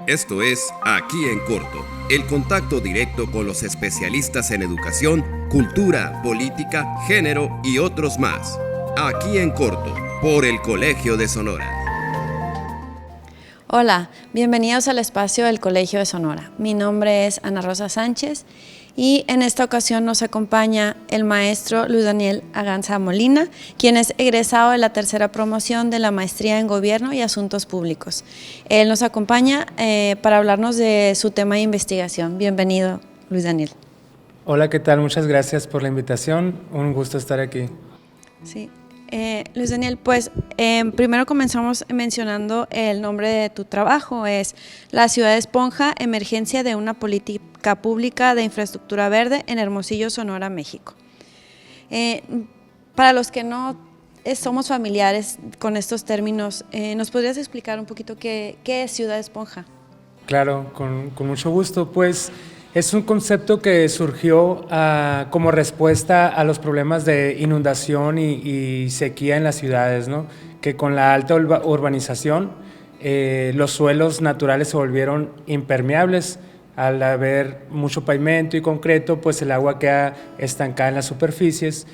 Esto es Aquí en Corto, el contacto directo con los especialistas en educación, cultura, política, género y otros más. Aquí en Corto, por el Colegio de Sonora. Hola, bienvenidos al espacio del Colegio de Sonora. Mi nombre es Ana Rosa Sánchez y en esta ocasión nos acompaña el maestro Luis Daniel Aganza Molina, quien es egresado de la tercera promoción de la Maestría en Gobierno y Asuntos Públicos. Él nos acompaña para hablarnos de su tema de investigación. Bienvenido, Luis Daniel. Hola, ¿qué tal? Muchas gracias por la invitación. Un gusto estar aquí. Sí. Luis Daniel, pues primero comenzamos mencionando el nombre de tu trabajo, es La Ciudad Esponja, emergencia de una política pública de infraestructura verde en Hermosillo, Sonora, México. Para los que no somos familiares con estos términos, ¿nos podrías explicar un poquito qué es Ciudad Esponja? Claro, con mucho gusto. Pues es un concepto que surgió como respuesta a los problemas de inundación y sequía en las ciudades, ¿no? Que con la alta urbanización los suelos naturales se volvieron impermeables. Al haber mucho pavimento y concreto, pues el agua queda estancada en las superficies.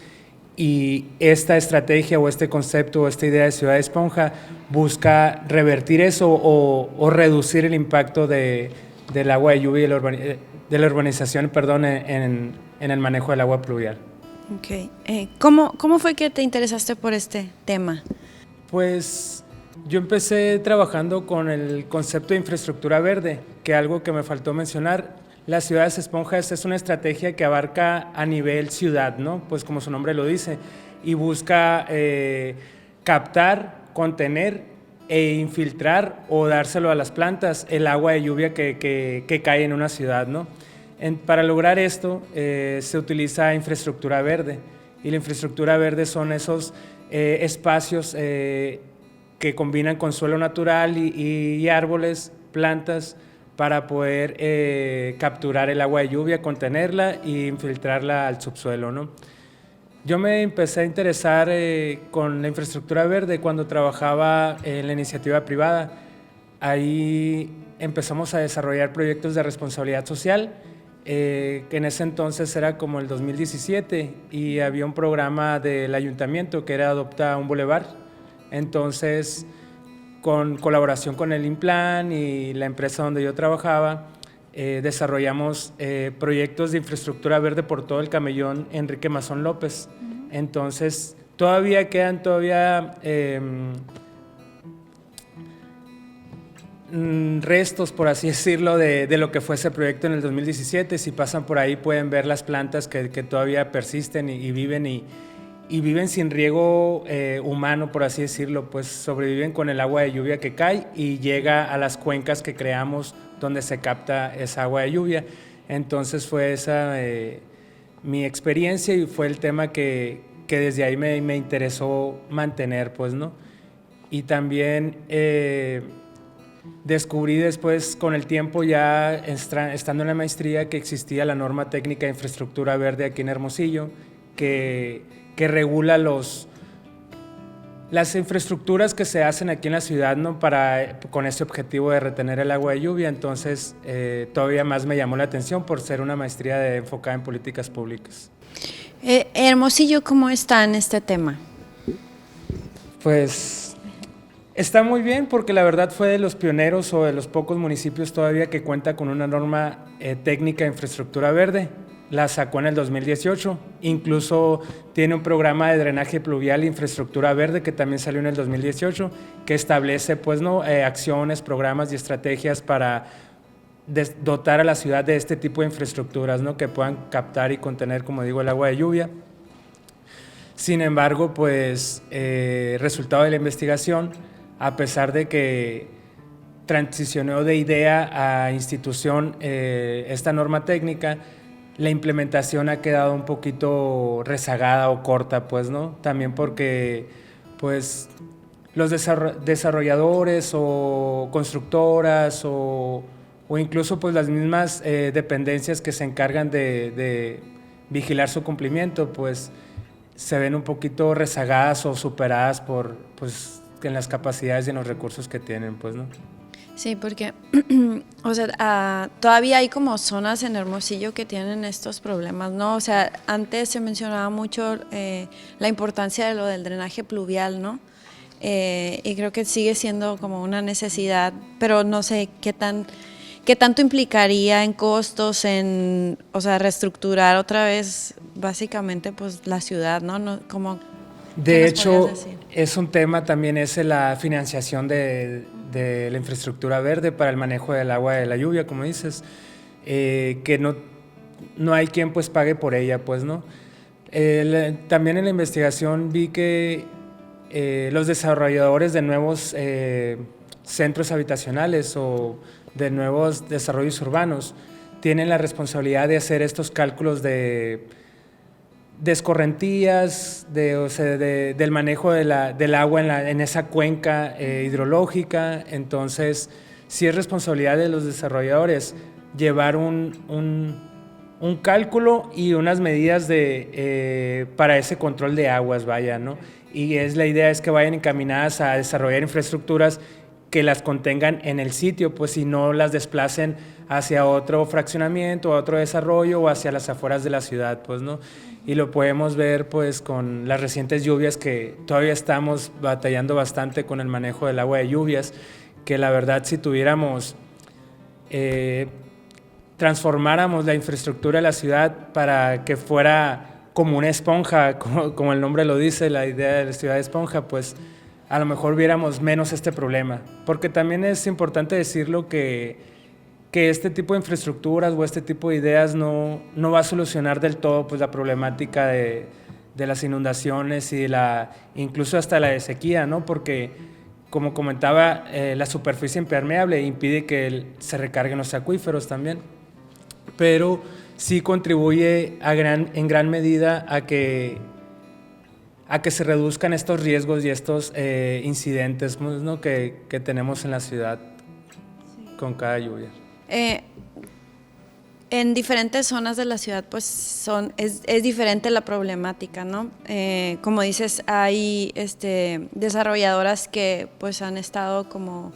Y esta estrategia o este concepto o esta idea de ciudad esponja busca revertir eso o reducir el impacto del agua de lluvia y de la urbanización, en el manejo del agua pluvial. Okay. ¿Cómo fue que te interesaste por este tema? Pues yo empecé trabajando con el concepto de infraestructura verde, que algo que me faltó mencionar. Las ciudades esponjas es una estrategia que abarca a nivel ciudad, ¿no? Pues como su nombre lo dice, y busca captar, contener e infiltrar o dárselo a las plantas el agua de lluvia que cae en una ciudad, ¿no? Para lograr esto se utiliza infraestructura verde, y la infraestructura verde son esos espacios que combinan con suelo natural y árboles, plantas, para poder capturar el agua de lluvia, contenerla e infiltrarla al subsuelo, ¿no? Yo me empecé a interesar con la infraestructura verde cuando trabajaba en la iniciativa privada. Ahí empezamos a desarrollar proyectos de responsabilidad social, que en ese entonces era como el 2017, y había un programa del ayuntamiento que era Adopta un Boulevard. Entonces, con colaboración con el INPLAN y la empresa donde yo trabajaba, desarrollamos proyectos de infraestructura verde por todo el camellón Enrique Mazón López. Entonces, todavía quedan restos, por así decirlo, de lo que fue ese proyecto en el 2017. Si pasan por ahí pueden ver las plantas que todavía persisten y viven sin riego humano, por así decirlo, pues sobreviven con el agua de lluvia que cae y llega a las cuencas que creamos donde se capta esa agua de lluvia. Entonces fue esa mi experiencia y fue el tema que desde ahí me interesó mantener, pues, ¿no? Y también descubrí después, con el tiempo, ya estando en la maestría, que existía la norma técnica de infraestructura verde aquí en Hermosillo, que regula las infraestructuras que se hacen aquí en la ciudad, ¿no? Con ese objetivo de retener el agua de lluvia. Entonces todavía más me llamó la atención por ser una maestría enfocada en políticas públicas. Hermosillo, ¿cómo está en este tema? Pues está muy bien, porque la verdad fue de los pioneros o de los pocos municipios todavía que cuenta con una norma técnica de infraestructura verde. La sacó en el 2018, incluso tiene un programa de drenaje pluvial e infraestructura verde que también salió en el 2018, que establece, pues, ¿no? Acciones, programas y estrategias para dotar a la ciudad de este tipo de infraestructuras, ¿no? Que puedan captar y contener, como digo, el agua de lluvia. Sin embargo, pues, resultado de la investigación, a pesar de que transicionó de idea a institución esta norma técnica, la implementación ha quedado un poquito rezagada o corta, pues, ¿no? También porque, pues, los desarrolladores o constructoras o incluso, pues, las mismas dependencias que se encargan de vigilar su cumplimiento, pues, se ven un poquito rezagadas o superadas por, pues, en las capacidades y en los recursos que tienen, pues, ¿no? Sí, porque o sea, todavía hay como zonas en Hermosillo que tienen estos problemas, ¿no? O sea, antes se mencionaba mucho la importancia de lo del drenaje pluvial, ¿no? Y creo que sigue siendo como una necesidad, pero no sé qué tanto implicaría en costos, o sea, reestructurar otra vez básicamente pues la ciudad, ¿no? ¿Qué De nos hecho, podrías decir? es un tema también la financiación de la infraestructura verde para el manejo del agua de la lluvia, como dices, que no hay quien pues pague por ella, pues, ¿no? También en la investigación vi que los desarrolladores de nuevos centros habitacionales o de nuevos desarrollos urbanos tienen la responsabilidad de hacer estos cálculos de escorrentías, o sea, del manejo del agua en esa cuenca hidrológica. Entonces, sí es responsabilidad de los desarrolladores llevar un cálculo y unas medidas para ese control de aguas, vaya, ¿no? Y la idea es que vayan encaminadas a desarrollar infraestructuras que las contengan en el sitio, pues si no las desplacen hacia otro fraccionamiento, a otro desarrollo o hacia las afueras de la ciudad, pues, ¿no? Y lo podemos ver pues con las recientes lluvias, que todavía estamos batallando bastante con el manejo del agua de lluvias, que la verdad si tuviéramos, transformáramos la infraestructura de la ciudad para que fuera como una esponja, como el nombre lo dice, la idea de la ciudad de esponja, pues a lo mejor viéramos menos este problema, porque también es importante decirlo que este tipo de infraestructuras o este tipo de ideas no va a solucionar del todo pues la problemática de las inundaciones y incluso hasta la de sequía, ¿no? Porque como comentaba, la superficie impermeable impide que se recarguen los acuíferos también, pero sí contribuye en gran medida a que se reduzcan estos riesgos y estos incidentes, ¿no? que tenemos en la ciudad con cada lluvia. En diferentes zonas de la ciudad pues es diferente la problemática, ¿no? Como dices, hay desarrolladoras que pues han estado como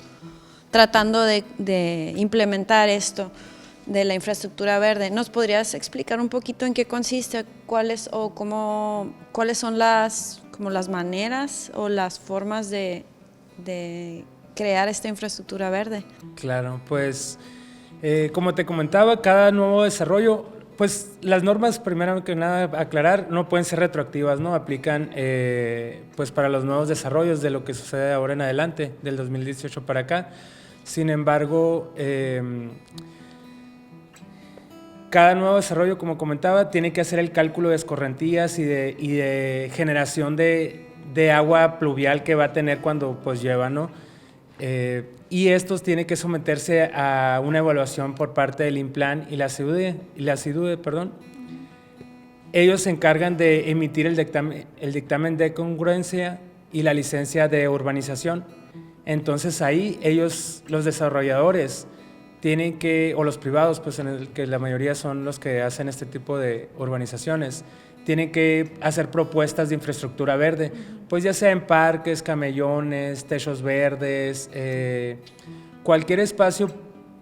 tratando de implementar esto de la infraestructura verde. ¿Nos podrías explicar un poquito en qué consiste, cuáles son las maneras o las formas de crear esta infraestructura verde? Claro, pues como te comentaba, cada nuevo desarrollo, pues las normas, primero que nada aclarar, no pueden ser retroactivas, ¿no? Aplican pues para los nuevos desarrollos de lo que sucede ahora en adelante, del 2018 para acá. Sin embargo, cada nuevo desarrollo, como comentaba, tiene que hacer el cálculo de escorrentías y de generación de agua pluvial que va a tener cuando pues llueva, ¿no? Y estos tienen que someterse a una evaluación por parte del INPLAN y la CIDUE, perdón. Ellos se encargan de emitir el dictamen de congruencia y la licencia de urbanización. Entonces ahí ellos, los desarrolladores, tienen que, o los privados, pues que la mayoría son los que hacen este tipo de urbanizaciones, tienen que hacer propuestas de infraestructura verde, pues ya sea en parques, camellones, techos verdes, cualquier espacio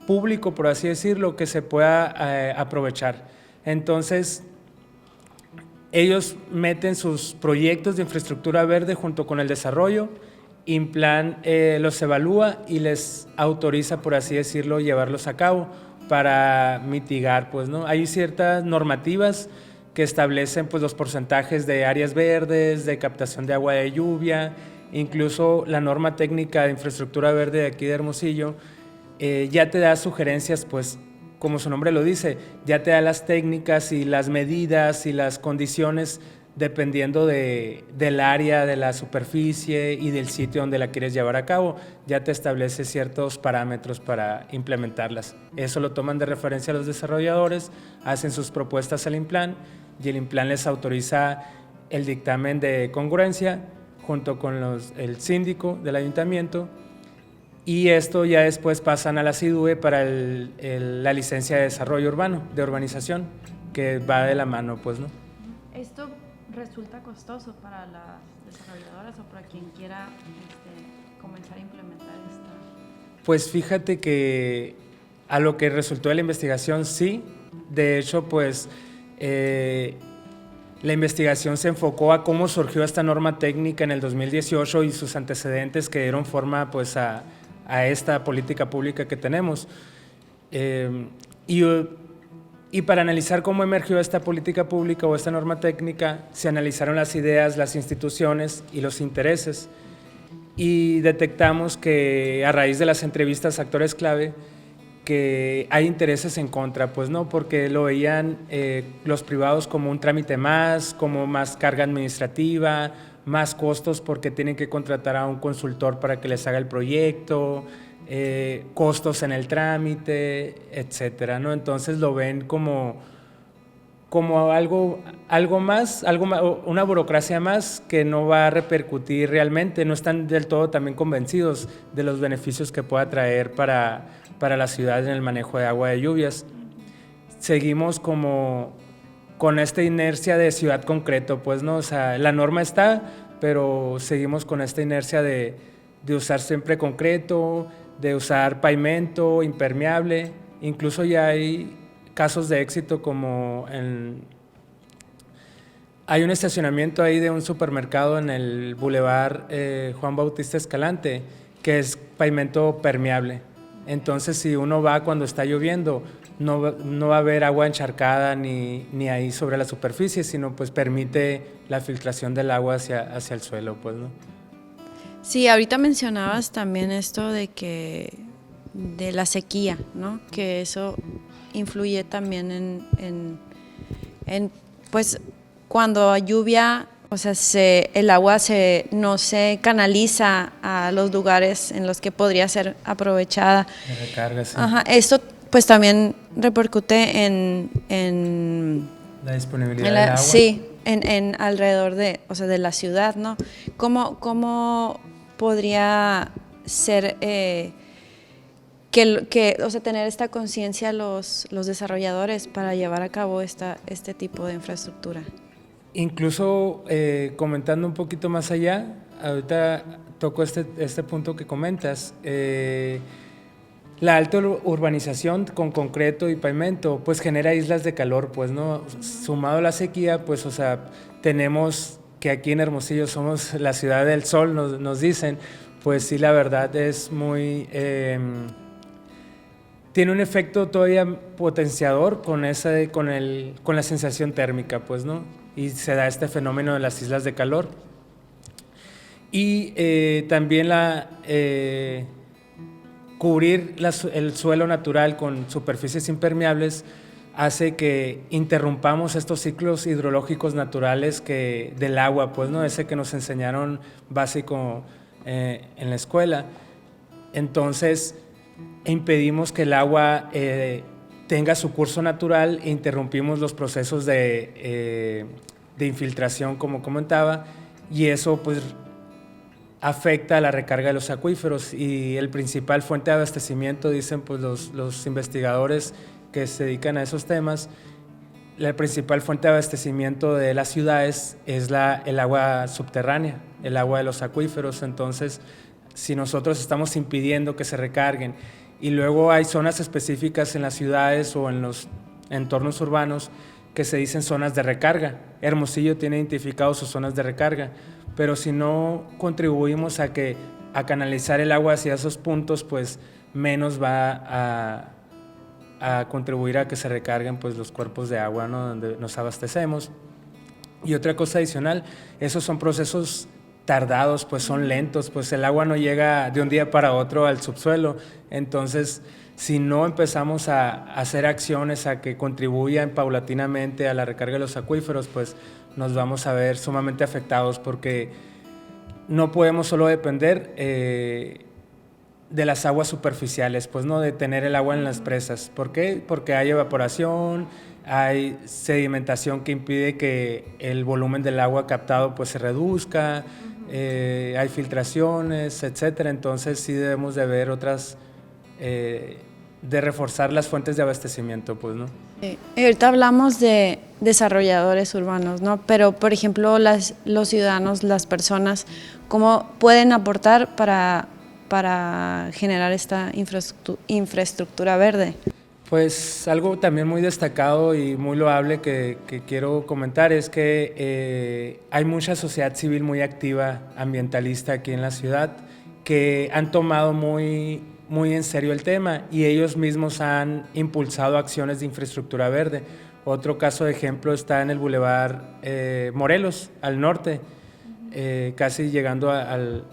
público, por así decirlo, que se pueda aprovechar. Entonces, ellos meten sus proyectos de infraestructura verde junto con el desarrollo, INPLAN los evalúa y les autoriza, por así decirlo, llevarlos a cabo para mitigar, pues, ¿no? Hay ciertas normativas que establecen pues los porcentajes de áreas verdes, de captación de agua de lluvia, incluso la norma técnica de infraestructura verde de aquí de Hermosillo ya te da sugerencias, pues como su nombre lo dice, ya te da las técnicas y las medidas y las condiciones dependiendo del área, de la superficie y del sitio donde la quieres llevar a cabo, ya te establece ciertos parámetros para implementarlas. Eso lo toman de referencia los desarrolladores, hacen sus propuestas al INPLAN y el INPLAN les autoriza el dictamen de congruencia junto con el síndico del ayuntamiento, y esto ya después pasan a la CIDUE para la licencia de desarrollo urbano, de urbanización, que va de la mano, pues, ¿no? Esto resulta costoso para las desarrolladoras o para quien quiera comenzar a implementar esta. Pues fíjate que a lo que resultó de la investigación, sí. De hecho, pues la investigación se enfocó a cómo surgió esta norma técnica en el 2018 y sus antecedentes que dieron forma pues a esta política pública que tenemos. Y para analizar cómo emergió esta política pública o esta norma técnica, se analizaron las ideas, las instituciones y los intereses. Y detectamos que a raíz de las entrevistas a actores clave, que hay intereses en contra, pues no, porque lo veían los privados como un trámite más, como más carga administrativa, más costos porque tienen que contratar a un consultor para que les haga el proyecto, costos en el trámite, etcétera, ¿no? Entonces lo ven como algo más, una burocracia más que no va a repercutir realmente, no están del todo también convencidos de los beneficios que pueda traer para la ciudad en el manejo de agua de lluvias. Seguimos como con esta inercia de ciudad concreto, pues no, o sea, la norma está, pero seguimos con esta inercia de usar siempre concreto, de usar pavimento impermeable, incluso ya hay casos de éxito como hay un estacionamiento ahí de un supermercado en el Boulevard Juan Bautista Escalante que es pavimento permeable. Entonces, si uno va cuando está lloviendo, no va a haber agua encharcada ni ahí sobre la superficie, sino pues permite la filtración del agua hacia el suelo, pues, ¿no? Sí, ahorita mencionabas también esto de la sequía, ¿no? Que eso influye también en pues cuando hay lluvia, o sea, el agua no se canaliza a los lugares en los que podría ser aprovechada. De recarga, sí. Ajá, esto pues también repercute en la disponibilidad del agua. Sí, en alrededor de la ciudad, ¿no? ¿Cómo podría ser tener esta conciencia los desarrolladores para llevar a cabo este tipo de infraestructura? Incluso comentando un poquito más allá, ahorita toco este punto que comentas, la alta urbanización con concreto y pavimento pues genera islas de calor, pues no, sumado a la sequía, pues o sea, tenemos que aquí en Hermosillo somos la ciudad del sol, nos dicen, pues sí, la verdad es muy tiene un efecto todavía potenciador con la sensación térmica, pues, ¿no? Y se da este fenómeno de las islas de calor. Y también cubrir el suelo natural con superficies impermeables hace que interrumpamos estos ciclos hidrológicos naturales del agua, pues, ¿no? Ese que nos enseñaron básico en la escuela. Entonces, impedimos que el agua tenga su curso natural e interrumpimos los procesos de infiltración, como comentaba, y eso pues afecta a la recarga de los acuíferos y el principal fuente de abastecimiento, dicen pues los investigadores que se dedican a esos temas, la principal fuente de abastecimiento de las ciudades es el agua subterránea, el agua de los acuíferos. Entonces, si nosotros estamos impidiendo que se recarguen y luego hay zonas específicas en las ciudades o en los entornos urbanos que se dicen zonas de recarga. Hermosillo tiene identificado sus zonas de recarga, pero si no contribuimos a canalizar el agua hacia esos puntos, pues menos va a contribuir a que se recarguen pues los cuerpos de agua, ¿no? Donde nos abastecemos. Y otra cosa adicional, esos son procesos tardados, pues son lentos, pues el agua no llega de un día para otro al subsuelo. Entonces, si no empezamos a hacer acciones a que contribuyan paulatinamente a la recarga de los acuíferos, pues nos vamos a ver sumamente afectados porque no podemos solo depender de las aguas superficiales, pues no de tener el agua en las presas. ¿Por qué? Porque hay evaporación, hay sedimentación que impide que el volumen del agua captado pues se reduzca, hay filtraciones, etcétera. Entonces sí debemos de ver otras, de reforzar las fuentes de abastecimiento, pues, ¿no? Ahorita hablamos de desarrolladores urbanos, ¿no? Pero, por ejemplo, los ciudadanos, las personas, ¿cómo pueden aportar para para generar esta infraestructura verde? Pues algo también muy destacado y muy loable que quiero comentar es que hay mucha sociedad civil muy activa, ambientalista aquí en la ciudad, que han tomado muy en serio el tema y ellos mismos han impulsado acciones de infraestructura verde. Otro caso de ejemplo está en el Boulevard Morelos, al norte, casi llegando al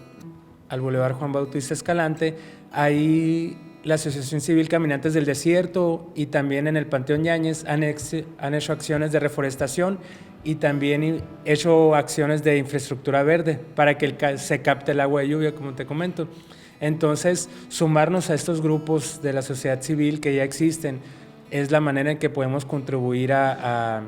Boulevard Juan Bautista Escalante. Ahí la Asociación Civil Caminantes del Desierto y también en el Panteón Yáñez han hecho acciones de reforestación y también hecho acciones de infraestructura verde para que se capte el agua de lluvia, como te comento. Entonces, sumarnos a estos grupos de la sociedad civil que ya existen es la manera en que podemos contribuir a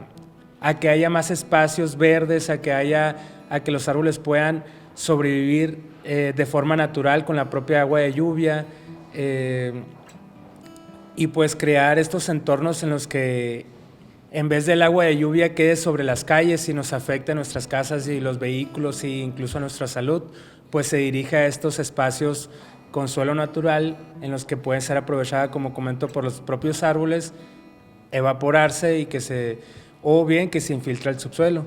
que haya más espacios verdes, a que los árboles puedan sobrevivir de forma natural con la propia agua de lluvia, y pues crear estos entornos en los que en vez del agua de lluvia quede sobre las calles y nos afecte a nuestras casas y los vehículos e incluso a nuestra salud, pues se dirige a estos espacios con suelo natural en los que pueden ser aprovechada, como comento, por los propios árboles, evaporarse y o bien que se infiltra el subsuelo.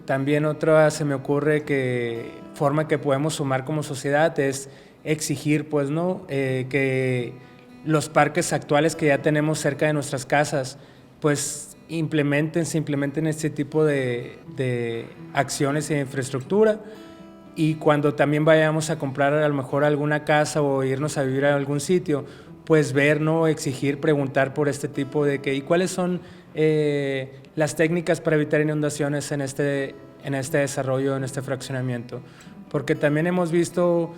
También otra se me ocurre forma que podemos sumar como sociedad es exigir pues, ¿no? Que los parques actuales que ya tenemos cerca de nuestras casas pues se implementen este tipo de acciones de infraestructura, y cuando también vayamos a comprar a lo mejor alguna casa o irnos a vivir a algún sitio, pues ver, ¿no? Exigir, preguntar por este tipo ¿y cuáles son las técnicas para evitar inundaciones en este desarrollo, en este fraccionamiento? Porque también hemos visto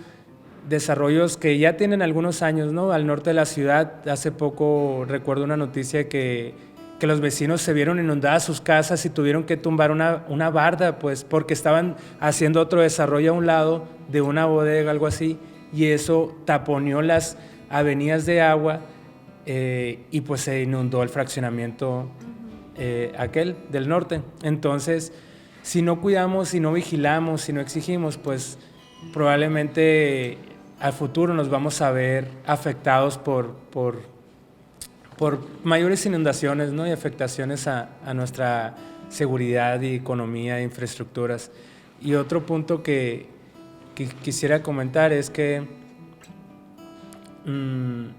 desarrollos que ya tienen algunos años, ¿no? Al norte de la ciudad, hace poco recuerdo una noticia que los vecinos se vieron inundadas sus casas y tuvieron que tumbar una barda, pues, porque estaban haciendo otro desarrollo a un lado de una bodega, algo así, y eso taponeó las avenidas de agua y pues se inundó el fraccionamiento aquel del norte. Entonces, si no cuidamos, si no vigilamos, si no exigimos, pues probablemente al futuro nos vamos a ver afectados por mayores inundaciones, ¿no? Y afectaciones a nuestra seguridad y economía e infraestructuras. Y otro punto que quisiera comentar es que en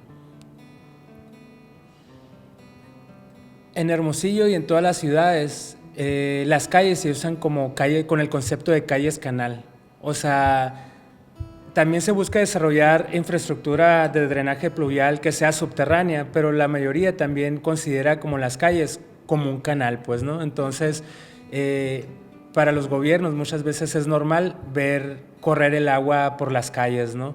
Hermosillo y en todas las ciudades las calles se usan como calle con el concepto de calles canal. O sea, también se busca desarrollar infraestructura de drenaje pluvial que sea subterránea, pero la mayoría también considera como las calles como un canal, pues, ¿no? Entonces, para los gobiernos muchas veces es normal ver correr el agua por las calles, ¿no?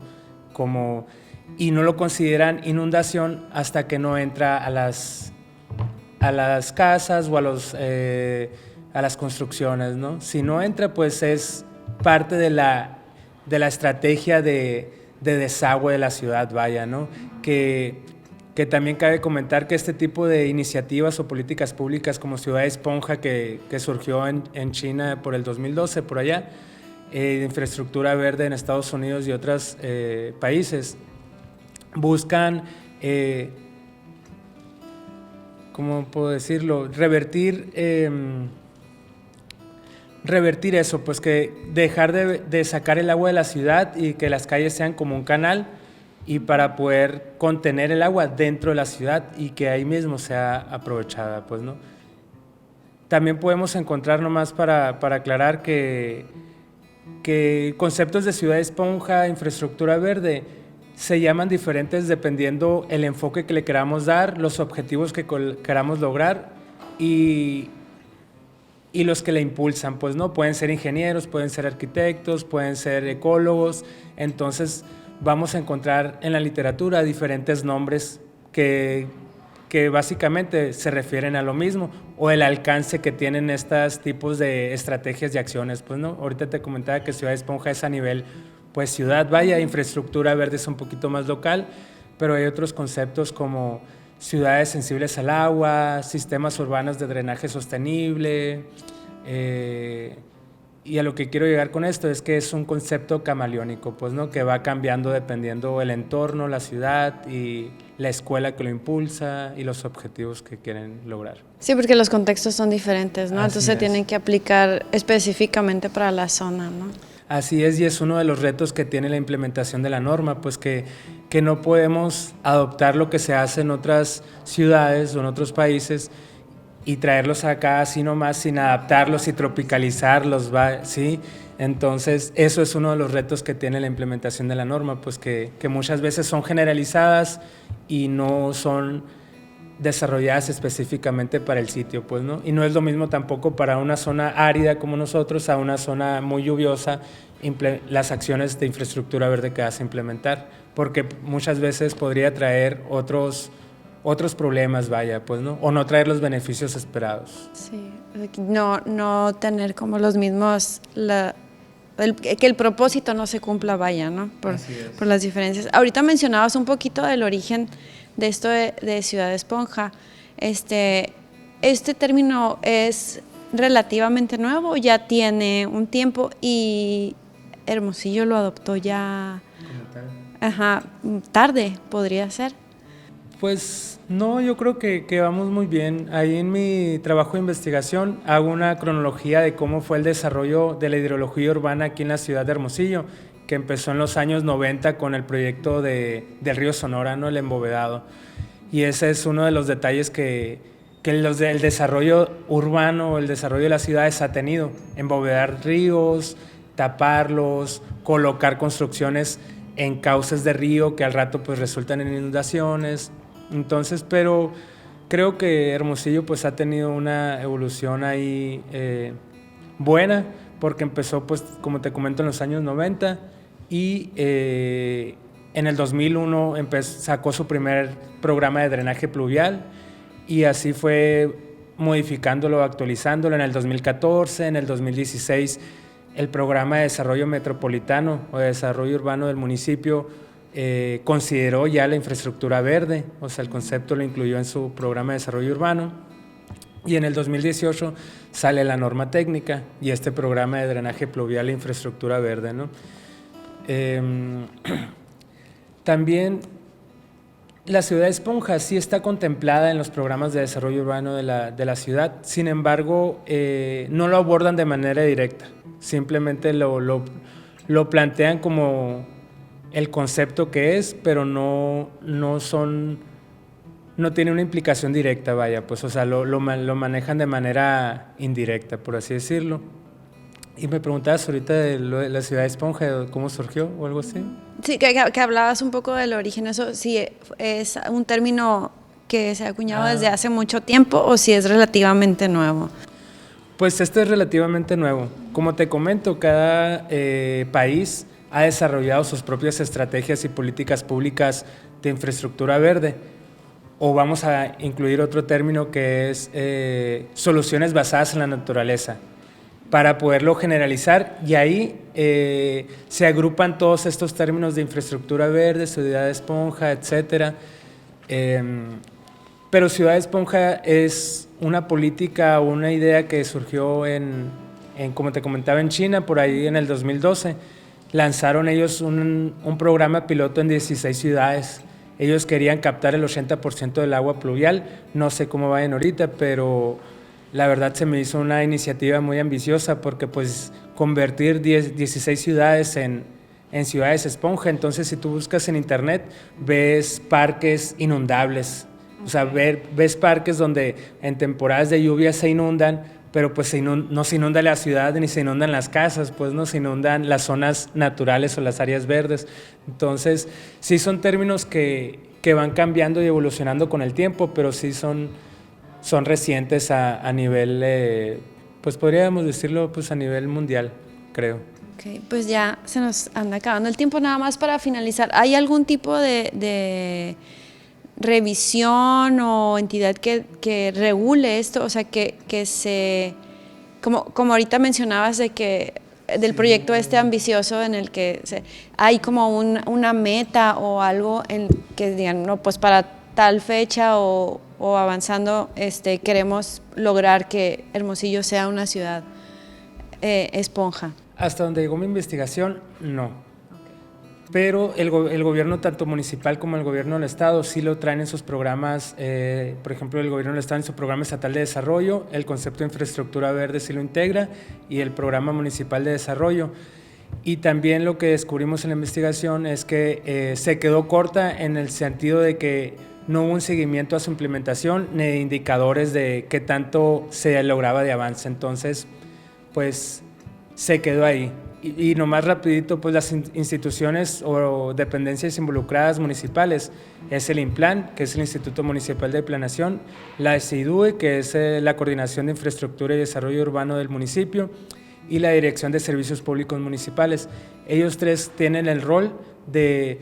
Y no lo consideran inundación hasta que no entra a las casas o a las construcciones, ¿no? Si no entra, pues es parte de la estrategia de desagüe de la ciudad, vaya, ¿no? Que también cabe comentar que este tipo de iniciativas o políticas públicas como Ciudad Esponja que surgió en China por el 2012, por allá, de infraestructura verde en Estados Unidos y otros países, buscan, ¿cómo puedo decirlo?, revertir eso, pues que dejar de sacar el agua de la ciudad y que las calles sean como un canal, y para poder contener el agua dentro de la ciudad y que ahí mismo sea aprovechada, pues, ¿no? También podemos encontrar, nomás para aclarar, que conceptos de ciudad esponja, infraestructura verde, se llaman diferentes dependiendo el enfoque que le queramos dar, los objetivos que queramos lograr y los que le impulsan, pues, ¿no? Pueden ser ingenieros, pueden ser arquitectos, pueden ser ecólogos. Entonces vamos a encontrar en la literatura diferentes nombres que básicamente se refieren a lo mismo, o el alcance que tienen estos tipos de estrategias y acciones, pues, ¿no? Ahorita te comentaba que Ciudad Esponja es a nivel, pues, ciudad, vaya, infraestructura verde es un poquito más local, pero hay otros conceptos como ciudades sensibles al agua, sistemas urbanos de drenaje sostenible, Y a lo que quiero llegar con esto es que es un concepto camaleónico, pues, ¿no? Que va cambiando dependiendo el entorno, la ciudad y la escuela que lo impulsa y los objetivos que quieren lograr. Sí, porque los contextos son diferentes, ¿no? Así Entonces se es. tienen que aplicar específicamente para la zona, ¿no? Así es, y es uno de los retos que tiene la implementación de la norma, pues que no podemos adoptar lo que se hace en otras ciudades o en otros países y traerlos acá así nomás sin adaptarlos y tropicalizarlos, ¿sí? Entonces, eso es uno de los retos que tiene la implementación de la norma, pues que muchas veces son generalizadas y no son desarrolladas específicamente para el sitio, pues, ¿no? Y no es lo mismo tampoco para una zona árida como nosotros a una zona muy lluviosa las acciones de infraestructura verde que vas a implementar, porque muchas veces podría traer otros problemas, vaya, pues, ¿no? O no traer los beneficios esperados. Sí, no tener como los mismos, que el propósito no se cumpla, vaya, ¿no? Por las diferencias. Ahorita mencionabas un poquito del origen de esto de Ciudad Esponja. Este término es relativamente nuevo, ya tiene un tiempo y Hermosillo lo adoptó ya tarde, podría ser. Pues no, yo creo que vamos muy bien. Ahí en mi trabajo de investigación hago una cronología de cómo fue el desarrollo de la hidrología urbana aquí en la ciudad de Hermosillo, que empezó en los años 90 con el proyecto del río Sonora, ¿no? El embovedado. Y ese es uno de los detalles que el desarrollo urbano, el desarrollo de las ciudades ha tenido. Embovedar ríos, taparlos, colocar construcciones en cauces de río que al rato pues resultan en inundaciones. Entonces, pero creo que Hermosillo pues ha tenido una evolución ahí buena, porque empezó pues como te comento en los años 90 y en el 2001 sacó su primer programa de drenaje pluvial y así fue modificándolo, actualizándolo en el 2014, en el 2016 el programa de desarrollo metropolitano o de desarrollo urbano del municipio consideró ya la infraestructura verde, o sea, el concepto lo incluyó en su programa de desarrollo urbano. Y en el 2018 sale la norma técnica y este programa de drenaje pluvial e infraestructura verde, ¿no? También la ciudad de Esponja sí está contemplada en los programas de desarrollo urbano de la ciudad, sin embargo, no lo abordan de manera directa, simplemente lo plantean como el concepto que es, pero no tiene una implicación directa, vaya, pues, o sea, lo manejan de manera indirecta, por así decirlo. Y me preguntabas ahorita de la ciudad de Esponja, ¿cómo surgió o algo así? Sí, que hablabas un poco del origen, eso sí es un término que se ha acuñado desde hace mucho tiempo o si es relativamente nuevo. Pues este es relativamente nuevo. Como te comento, cada país ha desarrollado sus propias estrategias y políticas públicas de infraestructura verde. O vamos a incluir otro término que es soluciones basadas en la naturaleza, para poderlo generalizar, y ahí se agrupan todos estos términos de infraestructura verde, ciudad de esponja, etcétera. Pero ciudad de esponja es una política o una idea que surgió como te comentaba, en China, por ahí en el 2012. Lanzaron ellos un programa piloto en 16 ciudades. Ellos querían captar el 80% del agua pluvial, no sé cómo vayan ahorita, pero la verdad se me hizo una iniciativa muy ambiciosa porque pues convertir 16 ciudades en ciudades esponja. Entonces si tú buscas en internet ves parques inundables, o sea, ves parques donde en temporadas de lluvia se inundan, pero pues no se inunda la ciudad ni se inundan las casas, pues no se inundan las zonas naturales o las áreas verdes. Entonces sí son términos que van cambiando y evolucionando con el tiempo, pero sí son recientes a nivel, pues podríamos decirlo, pues a nivel mundial, creo. Ok, pues ya se nos anda acabando el tiempo. Nada más para finalizar, ¿hay algún tipo de revisión o entidad que regule esto? O sea, que se, como ahorita mencionabas del proyecto ambicioso en el que hay como una meta o algo en que digan, no, pues para tal fecha o avanzando queremos lograr que Hermosillo sea una ciudad Esponja. Hasta donde llegó mi investigación, no. Pero el gobierno, tanto municipal como el gobierno del estado, sí lo traen en sus programas. Por ejemplo, el gobierno del estado en su programa estatal de desarrollo, el concepto de infraestructura verde sí lo integra, y el programa municipal de desarrollo. Y también lo que descubrimos en la investigación es que se quedó corta en el sentido de que no hubo un seguimiento a su implementación ni de indicadores de qué tanto se lograba de avance. Entonces, pues se quedó ahí. Y nomás rapidito, pues las instituciones o dependencias involucradas municipales es el INPLAN, que es el Instituto Municipal de Planeación, la SIDUE, que es la Coordinación de Infraestructura y Desarrollo Urbano del municipio, y la Dirección de Servicios Públicos Municipales. Ellos tres tienen el rol de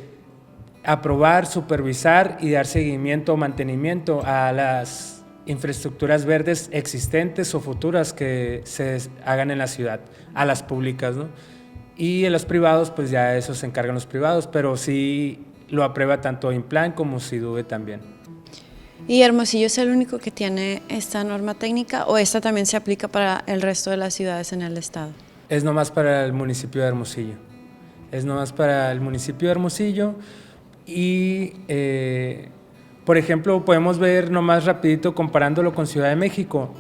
aprobar, supervisar y dar seguimiento o mantenimiento a las infraestructuras verdes existentes o futuras que se hagan en la ciudad, a las públicas, ¿no? Y en los privados, pues ya eso se encargan los privados, pero sí lo aprueba tanto INPLAN como SIDUE también. ¿Y Hermosillo es el único que tiene esta norma técnica o esta también se aplica para el resto de las ciudades en el estado? Es nomás para el municipio de Hermosillo. Es nomás para el municipio de Hermosillo y, por ejemplo, podemos ver nomás rapidito comparándolo con Ciudad de México.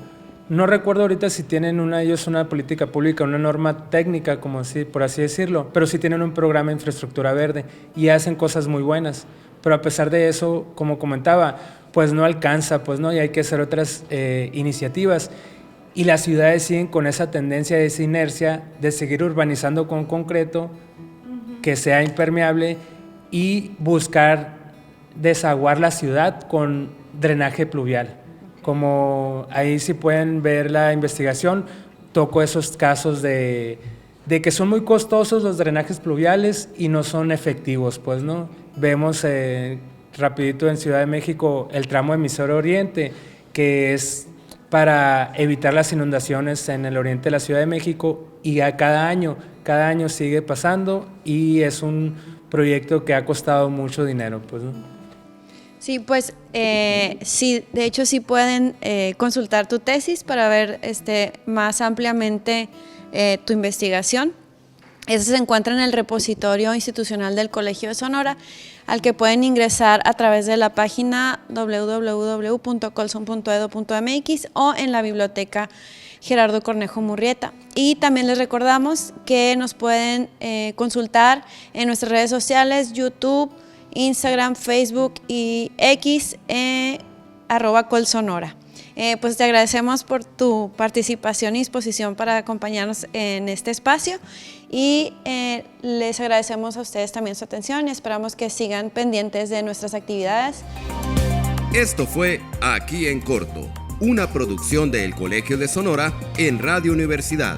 No recuerdo ahorita si tienen ellos una política pública, una norma técnica, como así, por así decirlo, pero sí tienen un programa de infraestructura verde y hacen cosas muy buenas. Pero a pesar de eso, como comentaba, pues no alcanza, pues no, y hay que hacer otras iniciativas. Y las ciudades siguen con esa tendencia, esa inercia de seguir urbanizando con concreto, que sea impermeable, y buscar desaguar la ciudad con drenaje pluvial. Como ahí sí pueden ver la investigación, toco esos casos de que son muy costosos los drenajes pluviales y no son efectivos, pues, ¿no? Vemos rapidito en Ciudad de México el tramo emisor oriente, que es para evitar las inundaciones en el oriente de la Ciudad de México, y cada año sigue pasando y es un proyecto que ha costado mucho dinero, pues, ¿no? Sí, pues sí, de hecho sí pueden consultar tu tesis para ver más ampliamente tu investigación. Eso se encuentra en el repositorio institucional del Colegio de Sonora, al que pueden ingresar a través de la página www.colson.edu.mx o en la biblioteca Gerardo Cornejo Murrieta. Y también les recordamos que nos pueden consultar en nuestras redes sociales, YouTube, Instagram, Facebook y X, @colsonora. Pues te agradecemos por tu participación y disposición para acompañarnos en este espacio y les agradecemos a ustedes también su atención y esperamos que sigan pendientes de nuestras actividades. Esto fue Aquí en Corto, una producción del Colegio de Sonora en Radio Universidad.